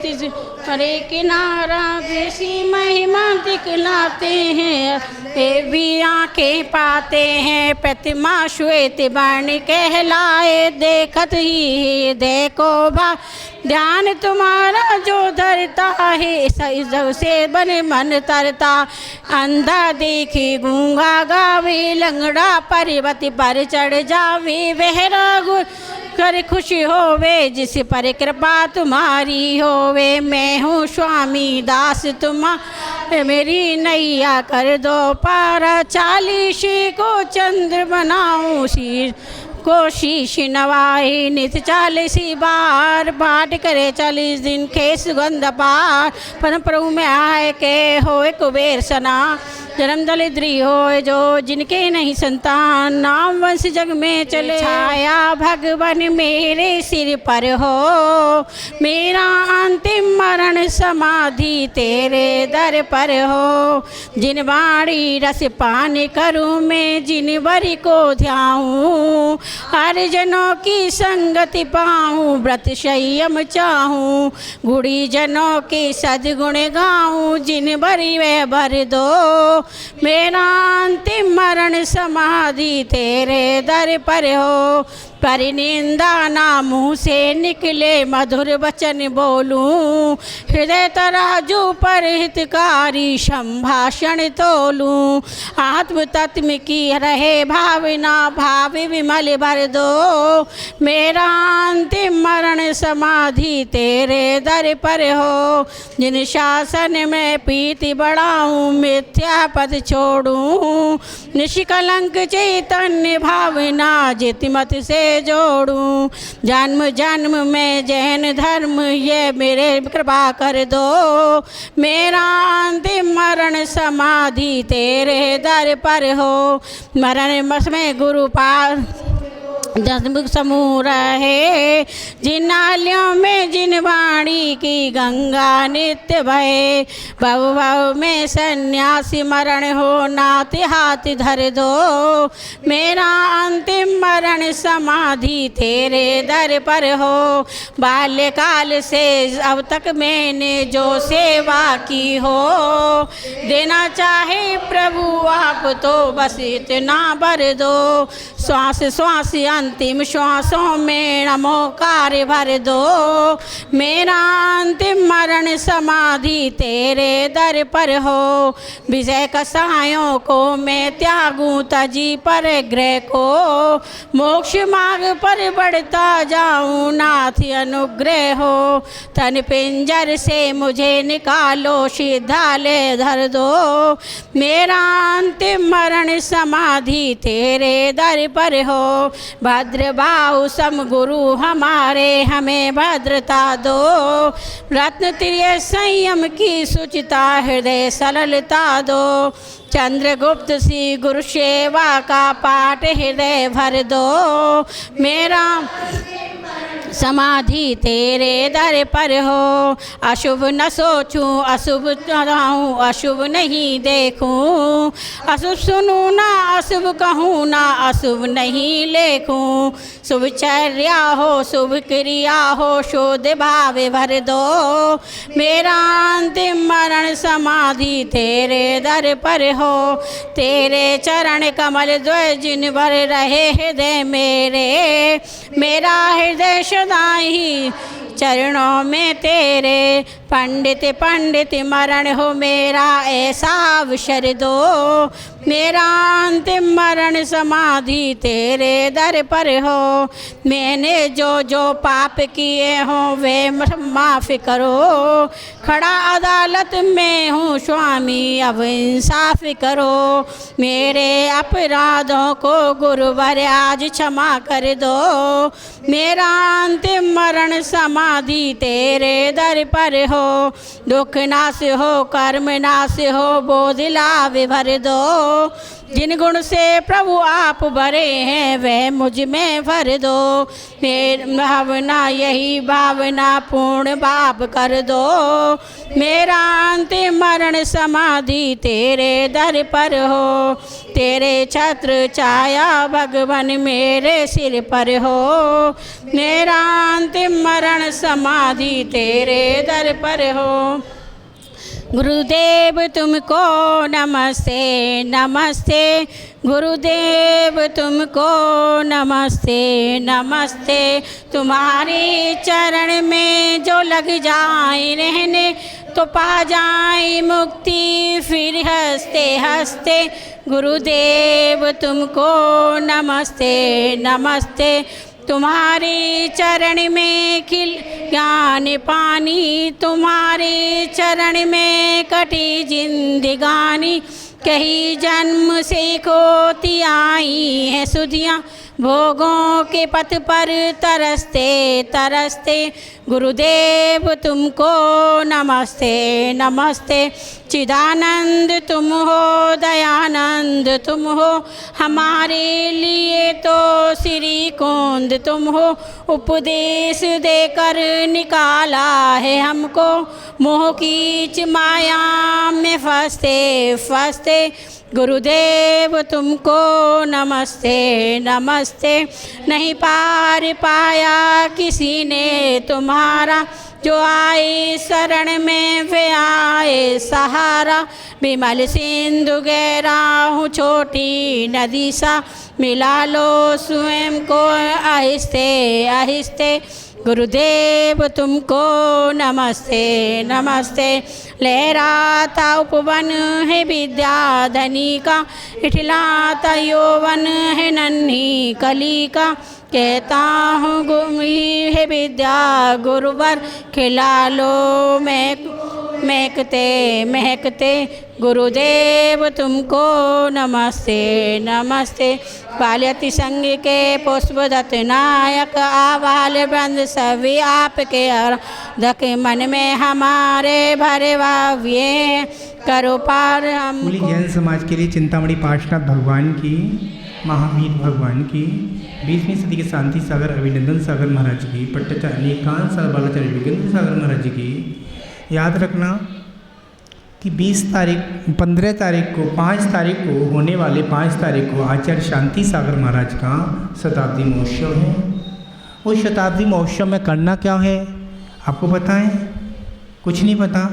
हरे किनारा बेसी महिमा दिखलाते हैं, वे भी आंखें पाते हैं। प्रतिमा श्वेत वर्ण कहलाए, देखत ही देखो भा ध्यान तुम्हारा जो धरता है, सही जग से बन मन तरता। अंधा देखी गूंगा गावे, लंगड़ा पर्वत पर चढ़ जावे। बहरा कर खुशी होवे, जिस पर कृपा तुम्हारी होवे। मैं हूँ स्वामी दास तुम्हारे, मेरी नैया कर दो पारा। 40 को चंद्र बनाऊं, शीर को शीश नवाए। नित 40 बार पाठ करे, 40 दिन के सुगंध पार। परम प्रभु में आए के होए कुबेर सना, जन्म दलिद्री हो जो जिनके नहीं संतान। नाम वंश जग में चले, छाया भगवान मेरे सिर पर हो। मेरा अंतिम मरण समाधि तेरे दर पर हो। जिन बाणी रस पान करूँ मैं, जिन बरी को ध्याऊँ। हर जनों की संगति पाऊँ, व्रत संयम चाहूँ। गुड़ी जनों के सद्गुण गाऊँ, जिन बरी वह भर दो। मेरा अंतिम मरण समाधि तेरे दर पर हो। परिनिंदा ना मुँह से निकले, मधुर वचन बोलूं। हृदय तराजू पर हितकारी संभाषण तोलूं। आत्म तत्व की रहे भावना, भाव विमल भर दो। मेरा अंतिम मरण समाधि तेरे दर पर हो। जिन शासन में प्रीति बढ़ाऊं, मिथ्या पद छोड़ूं। निष्कलंक चैतन्य भावना जितमत से जोड़ूं। जन्म जन्म में जैन धर्म ये मेरे कृपा कर दो। मेरा अंतिम मरण समाधि तेरे दर पर हो। मरण मस में गुरु पार जन्म समूह रहे, जिन नालियों में जिन वाणी की गंगा नित्य बहे। भव भव में सन्यासी मरण हो, नाथ हाथ धर दो। मेरा अंतिम मरण समाधि तेरे दर पर हो। बाल्यकाल से अब तक मैंने जो सेवा की हो, देना चाहे प्रभु आप तो बस इतना भर दो। श्वास श्वास अंतिम श्वासों में नमो कार्य भर दो। मेरा अंतिम मरण समाधि तेरे दर पर हो। विजय कसायों को मैं त्यागूं, तजी पर ग्रह को। मोक्ष मार्ग पर बढ़ता जाऊं, नाथ अनुग्रह हो। तन पिंजर से मुझे निकालो, सिद्धालय धर दो। मेरा अंतिम मरण समाधि तेरे दर पर हो। भद्र भाव सम गुरु हमारे, हमें भद्रता दो। रत्न त्रिय संयम की सुचिता, हृदय सरलता दो। चंद्रगुप्त सी गुरु सेवा का पाठ हृदय भर दो। मेरा समाधि तेरे दर पर हो। अशुभ न सोचूं, अशुभ चाहूं, अशुभ नहीं देखूं। अशुभ सुनूं ना अशुभ कहूँ, ना अशुभ नहीं लेखूं। शुभ चर्या हो, शुभ क्रिया हो, शुद्ध भाव भर दो। मेरा अंतिम मरण समाधि तेरे दर पर हो। तेरे चरण कमल द्वय जिन भर रहे हृदय मेरे। मेरा हृदय सदा ही चरणों में तेरे। पंडित पंडित मरण हो मेरा, ऐसा अवसर दो। मेरा अंतिम मरण समाधि तेरे दर पर हो। मैंने जो जो पाप किए हों वे माफ़ करो। खड़ा अदालत में हूँ स्वामी, अब इंसाफ करो। मेरे अपराधों को गुरुवर आज क्षमा कर दो। मेरा अंतिम मरण समाधि तेरे दर पर हो। दुख नाश हो, कर्म नाश हो, बोझ लाभ भर दो। जिन गुण से प्रभु आप भरे हैं वह मुझ में भर दो। मेरी भावना यही भावना पूर्ण भाव कर दो। मेरा अंतिम मरण समाधि तेरे दर पर हो। तेरे छत्र छाया भगवान मेरे सिर पर हो। मेरा अंतिम मरण समाधि तेरे दर पर हो। गुरुदेव तुमको नमस्ते नमस्ते। गुरुदेव तुमको नमस्ते नमस्ते। तुम्हारे चरण में जो लग जाए रहने तो पा जाए मुक्ति फिर हंसते हंसते। गुरुदेव तुमको नमस्ते नमस्ते। तुम्हारे चरण में खिल ज्ञान पानी। तुम्हारे चरण में कटी जिंदगानी। कहीं जन्म से खोती आई है सुधियाँ भोगों के पथ पर तरसते तरसते। गुरुदेव तुमको नमस्ते नमस्ते। चिदानंद तुम हो दयानंद तुम हो। हमारे लिए तो श्री कुंद तुम हो। उपदेश देकर निकाला है हमको मोह की माया में फंसते फंसते। गुरुदेव तुमको नमस्ते नमस्ते। नहीं पार पाया किसी ने तुम्हारा जो आए शरण में वे आए सहारा। विमल सिंधु गहरा हूँ छोटी नदी सा। मिला लो स्वयं को आहिस्ते आहिस्ते। गुरुदेव तुमको नमस्ते नमस्ते। लहराता उपवन है विद्याधनी का। इठलाता यौवन है नन्ही कली का। कहता हूँ गुमी है विद्या गुरुवर। खिला लो महकते महकते। गुरुदेव तुमको नमस्ते नमस्ते। बाल्यति संग के पुष्पदत्त नायक आवाल बंद सभी आपके अर्धक मन में हमारे भरे भाव्य करो पार हम। जैन समाज के लिए चिंतामणि पार्श्वनाथ भगवान की, महावीर भगवान की, 20वीं सदी के शांति सागर अभिनंदन सागर महाराज की, पट्टाचार्य अनेकांत सागर बालाचार्य विगेंद्र सागर महाराज जी की। याद रखना कि 15 तारीख को 5 तारीख को होने वाले 5 तारीख को आचार्य शांति सागर महाराज का शताब्दी महोत्सव है। उस शताब्दी महोत्सव में करना क्या है आपको पता है? कुछ नहीं पता।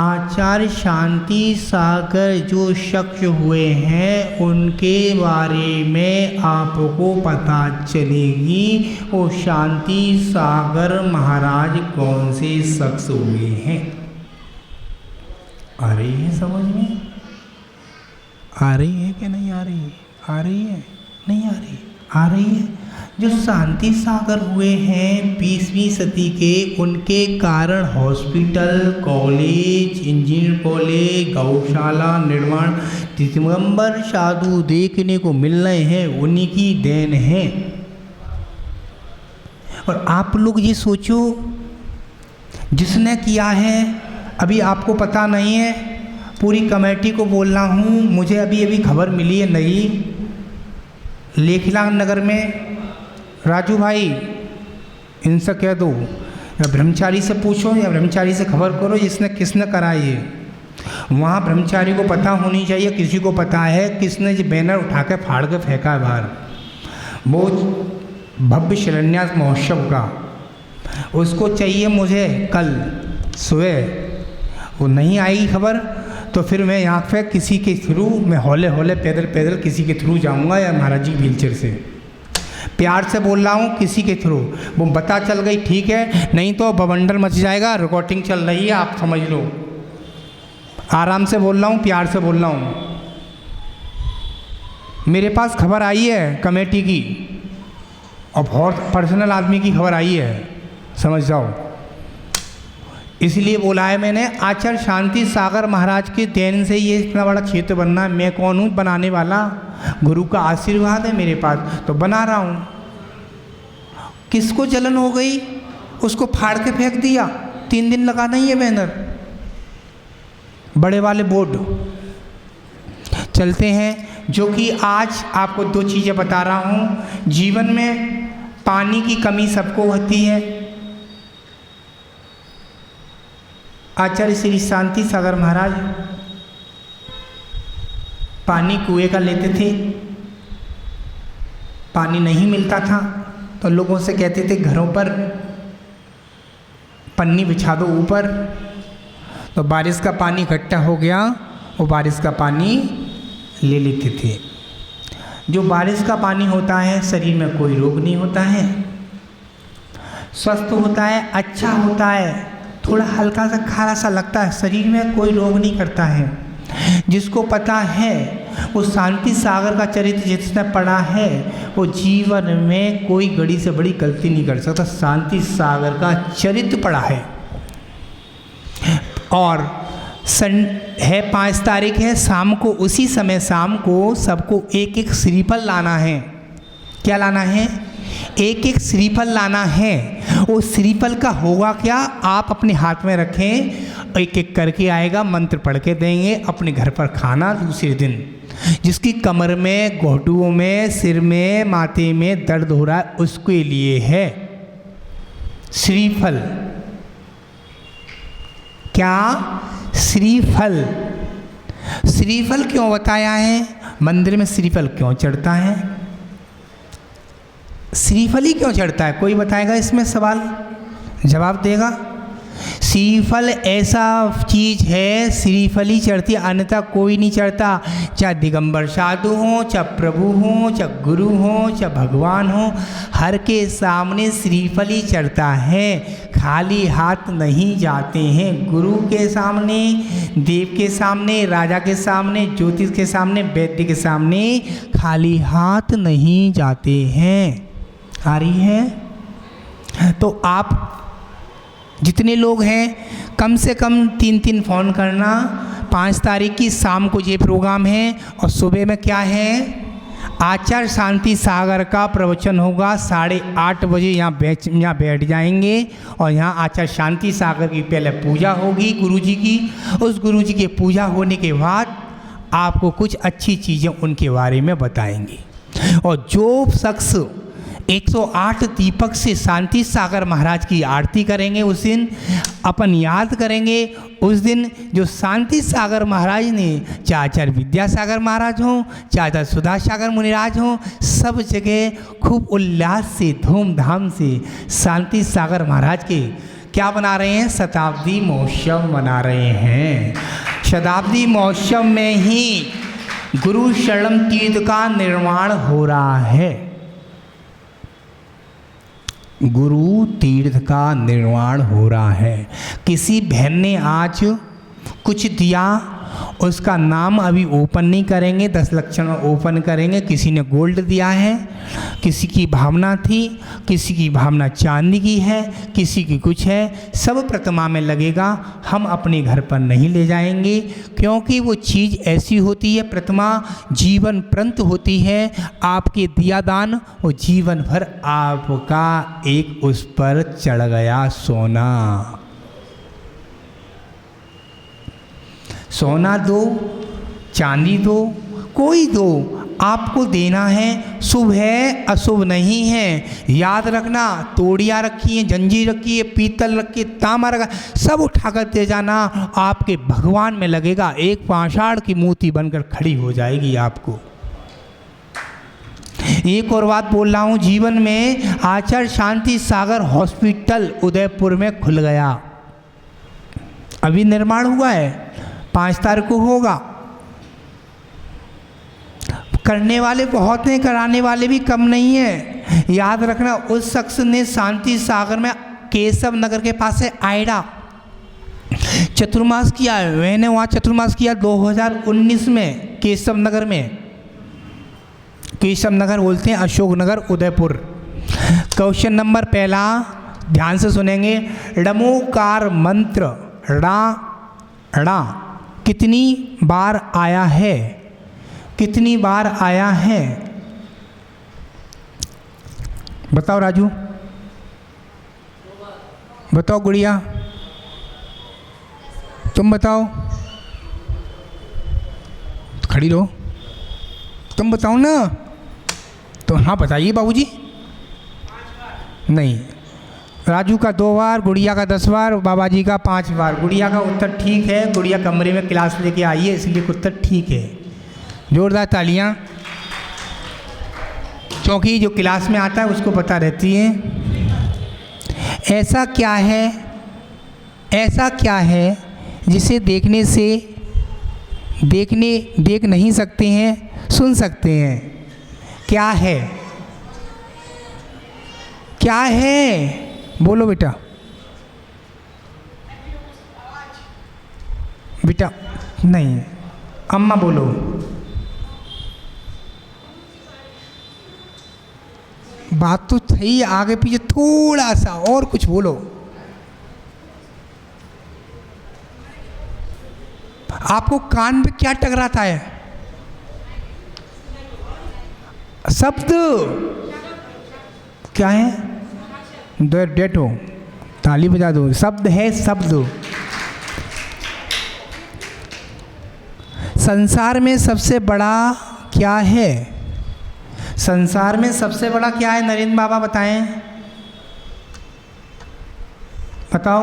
आचार्य शांति सागर जो शख्स हुए हैं उनके बारे में आपको पता चलेगी। वो शांति सागर महाराज कौन से शख्स हुए हैं। आ रही है समझ में? आ रही है कि नहीं आ रही है? आ रही है नहीं आ रही? आ रही है। जो शांति सागर हुए हैं 20वीं सदी के, उनके कारण हॉस्पिटल, कॉलेज, इंजीनियर कॉलेज, गौशाला निर्माण, दिगंबर साधु देखने को मिल रहे हैं, उन्हीं की देन है। और आप लोग ये सोचो जिसने किया है अभी आपको पता नहीं है। पूरी कमेटी को बोल रहा हूँ, मुझे अभी खबर मिली है नई, लेखलांग नगर में राजू भाई इनसे कह दो या ब्रह्मचारी से पूछो या ब्रह्मचारी से खबर करो जिसने किसने कराई है। वहाँ ब्रह्मचारी को पता होनी चाहिए, किसी को पता है किसने जो बैनर उठा के फाड़ के फेंका है बाहर, वो भव्य शिलान्यास महोत्सव का। उसको चाहिए मुझे कल सुबह। वो नहीं आई खबर तो फिर मैं यहाँ पे किसी के थ्रू, मैं हौले हौले पैदल किसी के थ्रू जाऊँगा या महाराज जी व्हीलचेयर से प्यार से बोल रहा हूँ, किसी के थ्रू। वो पता चल गई ठीक है, नहीं तो बवंडर मच जाएगा। रिकॉर्डिंग चल रही है, आप समझ लो। आराम से बोल रहा हूँ, प्यार से बोल रहा हूँ। मेरे पास खबर आई है कमेटी की और बहुत पर्सनल आदमी की खबर आई है, समझ जाओ। इसलिए बोला है मैंने, आचार्य शांति सागर महाराज के देन से ये इतना बड़ा क्षेत्र बनना है। मैं कौन हूँ बनाने वाला? गुरु का आशीर्वाद है मेरे पास तो बना रहा हूँ। किसको जलन हो गई उसको फाड़ के फेंक दिया। 3 दिन लगा नहीं है बैनर, बड़े वाले बोर्ड चलते हैं। जो कि आज आपको दो चीज़ें बता रहा हूँ। जीवन में पानी की कमी सबको होती है। आचार्य श्री शांति सागर महाराज पानी कुएं का लेते थे, पानी नहीं मिलता था तो लोगों से कहते थे घरों पर पन्नी बिछा दो ऊपर, तो बारिश का पानी इकट्ठा हो गया, वो बारिश का पानी ले लेते थे। जो बारिश का पानी होता है शरीर में कोई रोग नहीं होता है, स्वस्थ होता है, अच्छा होता है, थोड़ा हल्का सा खारा सा लगता है, शरीर में कोई रोग नहीं करता है। जिसको पता है वो शांति सागर का चरित्र जिसने पढ़ा है वो जीवन में कोई बड़ी से बड़ी गलती नहीं कर सकता। शांति सागर का चरित्र पढ़ा है। और है 5 तारीख है, शाम को उसी समय शाम को सबको एक एक श्रीफल लाना है। क्या लाना है? एक एक श्रीफल लाना है। वो श्रीफल का होगा क्या, आप अपने हाथ में रखें, एक एक करके आएगा, मंत्र पढ़ के देंगे, अपने घर पर खाना दूसरे दिन। जिसकी कमर में, घोटुओं में, सिर में, माथे में दर्द हो रहा है उसके लिए है श्रीफल। क्या? श्रीफल। श्रीफल क्यों बताया है? मंदिर में श्रीफल क्यों चढ़ता है? श्रीफल ही क्यों चढ़ता है? कोई बताएगा इसमें सवाल जवाब देगा? श्रीफल ऐसा चीज़ है, श्रीफल ही चढ़ती है, अन्यथा कोई नहीं चढ़ता। चाहे दिगंबर साधु हों, चाहे प्रभु हों, चाहे गुरु हों, चाहे भगवान हों, हर के सामने श्रीफल ही चढ़ता है। खाली हाथ नहीं जाते हैं। गुरु के सामने, देव के सामने, राजा के सामने, ज्योतिष के सामने, वैद्य के सामने खाली हाथ नहीं जाते हैं। आ रही है? तो आप जितने लोग हैं कम से कम 3-3 फ़ोन करना। 5 तारीख की शाम को ये प्रोग्राम है और सुबह में क्या है? आचार्य शांति सागर का प्रवचन होगा 8:30 बजे। यहाँ बैठ जाएंगे और यहाँ आचार्य शांति सागर की पहले पूजा होगी गुरुजी की। उस गुरुजी की पूजा होने के बाद आपको कुछ अच्छी चीज़ें उनके बारे में बताएंगे। और जो शख्स 108 दीपक से शांति सागर महाराज की आरती करेंगे उस दिन अपन याद करेंगे उस दिन जो शांति सागर महाराज ने, चाहे आचार्य विद्यासागर महाराज हों, चाहे आचार्य सुधा सागर मुनिराज हों, सब जगह खूब उल्लास से, धूमधाम से शांति सागर महाराज के क्या बना रहे हैं? शताब्दी महोत्सव मना रहे हैं। शताब्दी महोत्सव में ही गुरु शरणम तीर्थ का निर्माण हो रहा है। गुरु तीर्थ का निर्माण हो रहा है। किसी बहन ने आज कुछ दिया, उसका नाम अभी ओपन नहीं करेंगे, 10 लक्षण ओपन करेंगे। किसी ने गोल्ड दिया है, किसी की भावना थी, किसी की भावना चांदी की है, किसी की कुछ है, सब प्रतिमा में लगेगा। हम अपने घर पर नहीं ले जाएंगे क्योंकि वो चीज़ ऐसी होती है, प्रतिमा जीवन पर्यंत होती है। आपके दिया दान वो जीवन भर आपका एक उस पर चढ़ गया सोना। सोना दो, चांदी दो, कोई दो, आपको देना है। शुभ है, अशुभ नहीं है। याद रखना, तोड़ियाँ रखी हैं, जंजीर रखी है, पीतल रखी है, तांबा रखा, सब उठाकर दे जाना। आपके भगवान में लगेगा, एक पाषाण की मूर्ति बनकर खड़ी हो जाएगी आपको। एक और बात बोल रहा हूँ, जीवन में आचार्य शांति सागर हॉस्पिटल उदयपुर में खुल गया, अभी निर्माण हुआ है, 5 तारीख को होगा। करने वाले बहुत हैं, कराने वाले भी कम नहीं हैं। याद रखना, उस शख्स ने शांति सागर में केशव नगर के पास से आयडा चतुर्मास किया है। मैंने वहाँ चतुर्मास किया 2019 में केशव नगर में। केशव नगर बोलते हैं अशोक नगर उदयपुर। क्वेश्चन नंबर पहला ध्यान से सुनेंगे। ड़मोकार मंत्र ड़ा ड़ा कितनी बार आया है? कितनी बार आया है? बताओ राजू, बताओ गुड़िया, तुम बताओ, खड़ी रहो। तुम बताओ ना। तो हाँ बताइए बाबूजी। नहीं, राजू का 2 बार, गुड़िया का 10 बार, बाबा जी का 5 बार। गुड़िया का उत्तर ठीक है। गुड़िया कमरे में क्लास लेके आई है, इसलिए उत्तर ठीक है। जोरदार तालियां, क्योंकि जो क्लास में आता है उसको पता रहती है। ऐसा क्या है जिसे देखने से देख नहीं सकते हैं, सुन सकते हैं? क्या है? क्या है? बोलो बेटा। बेटा नहीं, अम्मा बोलो। बात तो सही, आगे पीछे थोड़ा सा और कुछ बोलो। आपको कान पे क्या टकराता है? शब्द क्या है? डेटो, ताली बजा दो। शब्द है, शब्द। संसार में सबसे बड़ा क्या है? संसार में सबसे बड़ा क्या है? नरेंद्र बाबा बताएं, बताओ।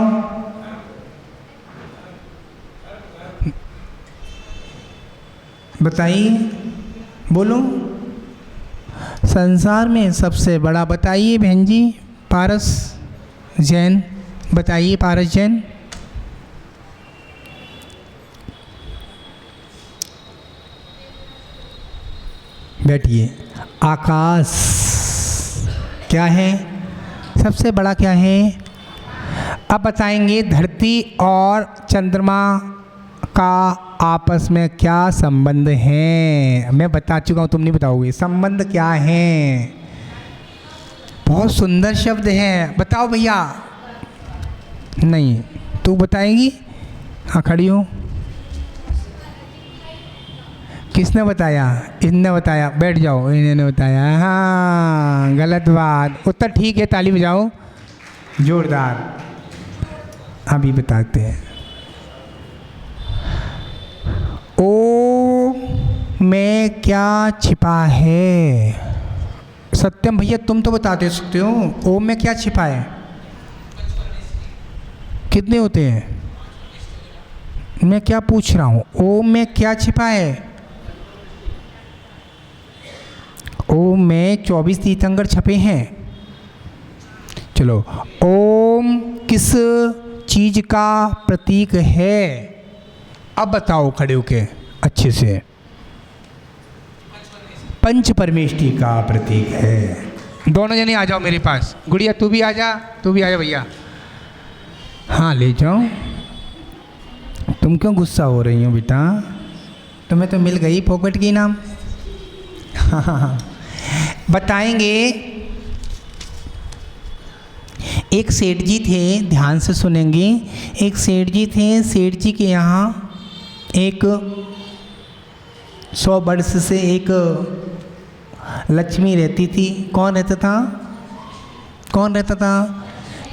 बताइए, बोलो। संसार में सबसे बड़ा बताइए बहन जी। पारस जैन बताइए, पारस जैन। बैठिए। आकाश क्या है? सबसे बड़ा क्या है? अब बताएंगे धरती और चंद्रमा का आपस में क्या संबंध है। मैं बता चुका हूँ, तुम नहीं बताओगे। संबंध क्या है? बहुत सुंदर शब्द है, बताओ भैया। नहीं, तू बताएगी? हाँ, खड़ी हो। किसने बताया? इनने बताया। बैठ जाओ। इन्होंने बताया। हाँ, गलत बात। उत्तर ठीक है, ताली बजाओ जोरदार। अभी बताते हैं। ओ में क्या छिपा है? सत्यम भैया तुम तो बता दे सकते हो। ओ में क्या छिपा है? कितने होते हैं? मैं क्या पूछ रहा हूँ? ओ में क्या छिपा है? ओम में 24 तीर्थंकर छपे हैं। चलो, ओम किस चीज का प्रतीक है? अब बताओ खड़े होके अच्छे से। पंच परमेष्टि का प्रतीक है। दोनों जने आ जाओ मेरे पास। गुड़िया तू भी आ जा, तू भी आ जा भैया। हाँ ले जाओ। तुम क्यों गुस्सा हो रही हो बेटा? तुम्हें तो मिल गई पॉकेट की इनाम। हाँ, बताएंगे। एक सेठ जी थे, ध्यान से सुनेंगे। एक सेठ जी थे, सेठ जी के यहाँ एक 100 वर्ष से एक लक्ष्मी रहती थी। कौन रहता था? कौन रहता था?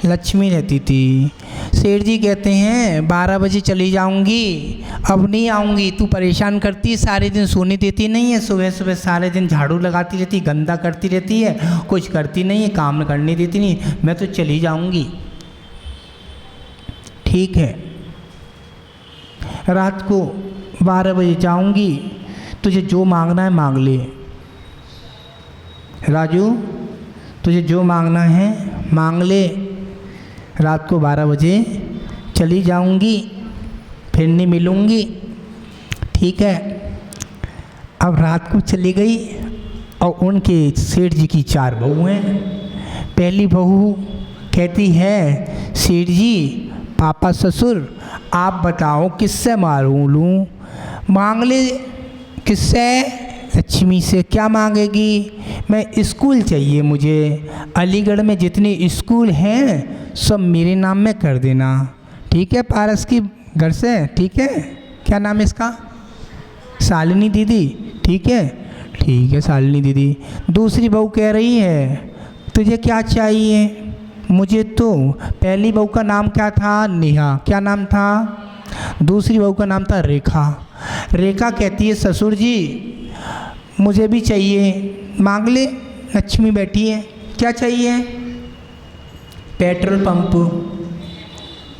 लक्ष्मी रहती थी। सेठ जी कहते हैं 12 बजे चली जाऊंगी, अब नहीं आऊंगी। तू परेशान करती, सारे दिन सोने देती नहीं है। सुबह सुबह सारे दिन झाड़ू लगाती रहती, गंदा करती रहती है, कुछ करती नहीं है, काम करने देती नहीं। मैं तो चली जाऊंगी। ठीक है, रात को 12 बजे जाऊंगी, तुझे जो मांगना है मांग ले। राजू, तुझे जो मांगना है मांग ले। रात को 12 बजे चली जाऊंगी, फिर नहीं मिलूंगी। ठीक है। अब रात को चली गई और उनके सेठ जी की 4 बहू हैं। पहली बहू कहती है, सेठ जी, पापा ससुर, आप बताओ किससे मारूं लूँ? मांग ले। किससे? लक्ष्मी से। क्या मांगेगी? मैं स्कूल चाहिए मुझे। अलीगढ़ में जितने स्कूल हैं सब मेरे नाम में कर देना। ठीक है? पारस की घर से। ठीक है? क्या नाम है इसका? शालिनी दीदी। ठीक है? ठीक है शालिनी दीदी। दूसरी बहू कह रही है, तुझे क्या चाहिए? मुझे तो, पहली बहू का नाम क्या था? नेहा। क्या नाम था? दूसरी बहू का नाम था रेखा। रेखा कहती है, ससुर जी, मुझे भी चाहिए। मांग ले, लक्ष्मी बैठी है। क्या चाहिए? Petrol pump.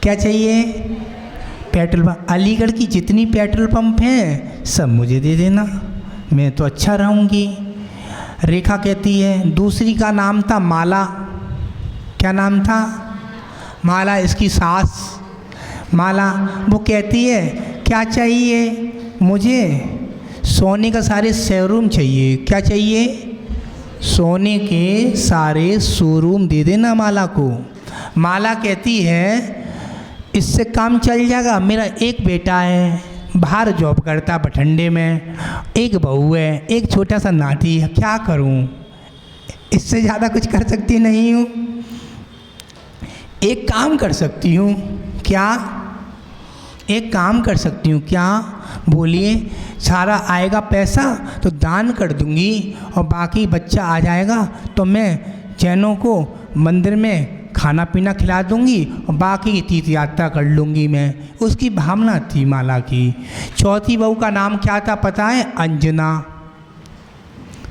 क्या चाहिए? Petrol pump. अलीगढ़ की जितनी पेट्रोल पंप हैं सब मुझे दे देना, मैं तो अच्छा रहूँगी। रेखा कहती है। दूसरी का नाम था माला। क्या नाम था? माला, इसकी सास माला। वो कहती है क्या चाहिए? मुझे सोने का सारे शोरूम चाहिए। क्या चाहिए? सोने के सारे शोरूम दे देना माला को। माला कहती है इससे काम चल जाएगा। मेरा एक बेटा है, बाहर जॉब करता बठंडे में, एक बहू है, एक छोटा सा नाती है, क्या करूं? इससे ज़्यादा कुछ कर सकती नहीं हूँ। एक काम कर सकती हूँ। क्या? एक काम कर सकती हूँ। क्या? बोलिए। सारा आएगा पैसा तो दान कर दूंगी और बाकी बच्चा आ जाएगा तो मैं जैनों को मंदिर में खाना पीना खिला दूंगी और बाकी की तीर्थ यात्रा कर लूँगी मैं। उसकी भावना थी माला की। चौथी बहू का नाम क्या था पता है? अंजना।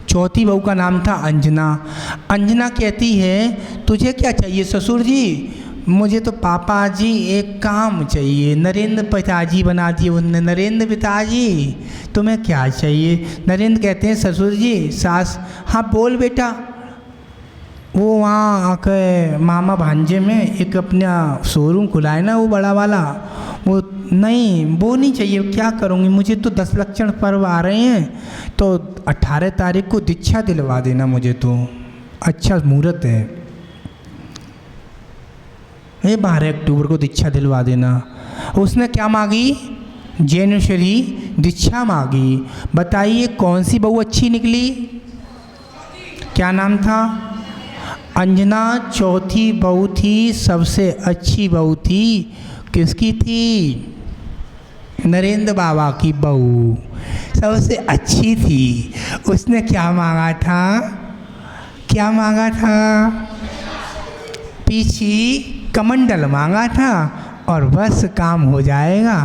चौथी बहू का नाम था अंजना। अंजना कहती है तुझे क्या चाहिए ससुर जी? मुझे तो पापा जी एक काम चाहिए। नरेंद्र पिताजी बना दिए उनने, नरेंद्र पिताजी तुम्हें क्या चाहिए? नरेंद्र कहते हैं ससुर जी, सास। हाँ बोल बेटा। वो वहाँ आकर मामा भांजे में एक अपना शोरूम खुला है ना, वो बड़ा वाला, वो नहीं, वो नहीं चाहिए। क्या करूँगी? मुझे तो 10 लक्षण पर्व आ रहे हैं तो 18 तारीख को दीक्षा दिलवा देना मुझे, तो अच्छा मुहूर्त है, ये 12 अक्टूबर को दीक्षा दिलवा देना। उसने क्या मांगी? जैनेश्वरी दीक्षा मांगी। बताइए कौन सी बहू अच्छी निकली? क्या नाम था? अंजना चौथी बहू थी, सबसे अच्छी बहू थी। किसकी थी? नरेंद्र बाबा की बहू सबसे अच्छी थी। उसने क्या मांगा था? क्या मांगा था? पीछी कमंडल मांगा था और बस काम हो जाएगा।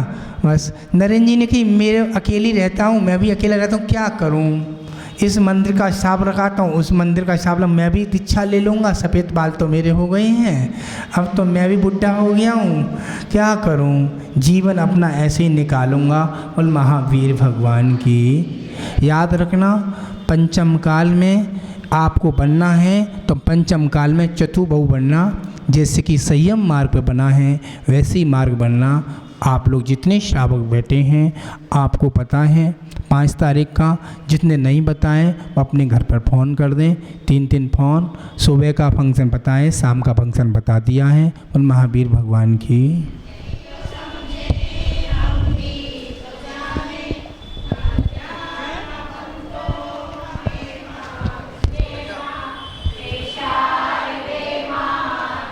बस नरेंद्र जी ने कि मेरे अकेली रहता हूँ, मैं भी अकेला रहता हूँ, क्या करूँ? इस मंदिर का हिसाब रखाता हूँ, उस मंदिर का हिसाब, मैं भी दीक्षा ले लूँगा। सफ़ेद बाल तो मेरे हो गए हैं, अब तो मैं भी बुढ़ा हो गया हूँ, क्या करूँ? जीवन अपना ऐसे ही निकालूँगा। और महावीर भगवान की याद रखना, पंचम काल में आपको बनना है तो पंचम काल में चतुर्बहु बनना। जैसे कि संयम मार्ग पर बना है वैसे ही मार्ग बनना। आप लोग जितने श्रावक बैठे हैं आपको पता है 5 तारीख का, जितने नहीं बताएं वो अपने घर पर फ़ोन कर दें। 3 फ़ोन, सुबह का फंक्शन बताएं, शाम का फंक्शन बता दिया है। और महावीर भगवान की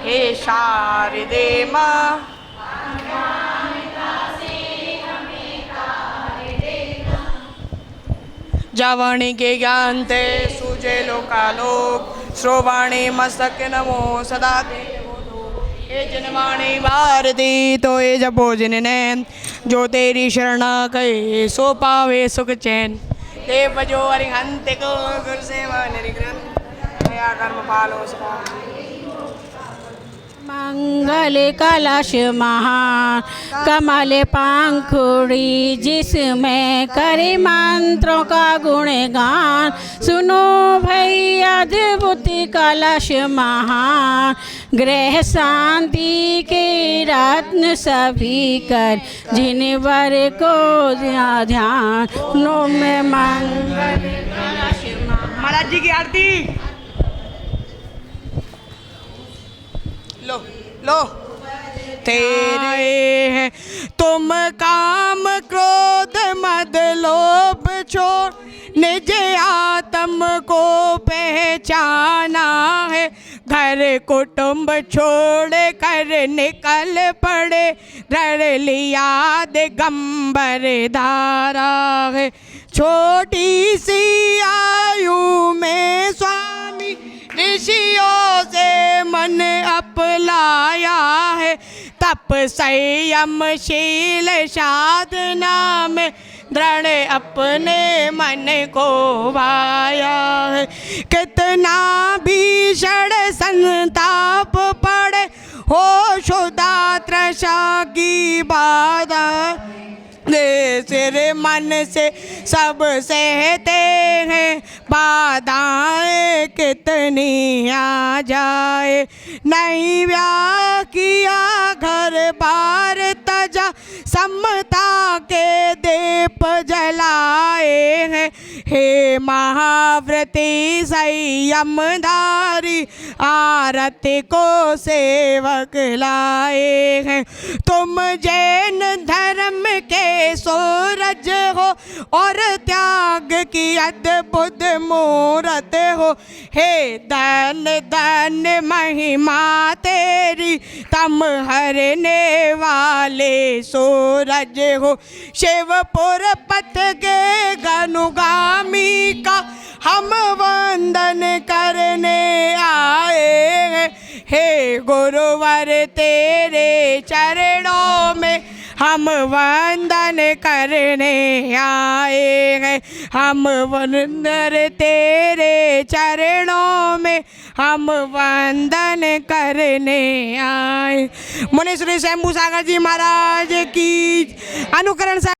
हे शारदे माँ जावाणी के ज्ञान ते सूजे लोकालोक श्रोवाणी मस्तक नमो सदा ते ये जनवाणी भारती तो ये जपो जिनने जो तेरी शरण कहे सो पावे सुख चैन ते बजो अरिहंत को गुरु सेवा निर्ग्रहण दया कर्म पालो सदा। मंगल कलश महान कमल पंखुड़ी जिसमें करे मंत्रों का गुणगान। सुनो भई अद्भुत कलश महान गृह शांति के रत्न सभी कर जिन वर को ध्यान। नो में मंगल कलश महान। महाराज जी की आरती लो लो। तेरे हैं तुम काम क्रोध मद लोभ छोड़ निज आत्म को पहचाना है। घर कुटुंब छोड़ कर निकल पड़े धर लिया दिगंबर धारा है। छोटी सी आयु में स्वामी ऋषियों से मन अपलाया है। तप संयम शील साधना में दृढ़ अपने मन को भाया है। कितना भीषण संताप पड़े हो शुदा तृषा की बाधा, सिर मन से सब सहते हैं बाधाएं कितनी आ जाए। नहीं ब्याह किया घर बार तजा समता के दीप जलाए हैं। हे महाव्रती संयमधारी आरती को सेवक लाए हैं। तुम जैन धर्म के सूरज हो और त्याग की अद्भुत मूरत हो। हे धन धन महिमा तेरी तम हरने वाले सूरज हो। शिवपुर पथ के अनुगामी का हम वंदन करने आए हैं। हे गुरुवर तेरे चरणों में हम वंदन करने आए हैं। हम वंदन तेरे चरणों में हम वंदन करने आए। मुनि श्री शंभू सागर जी महाराज की अनुकरण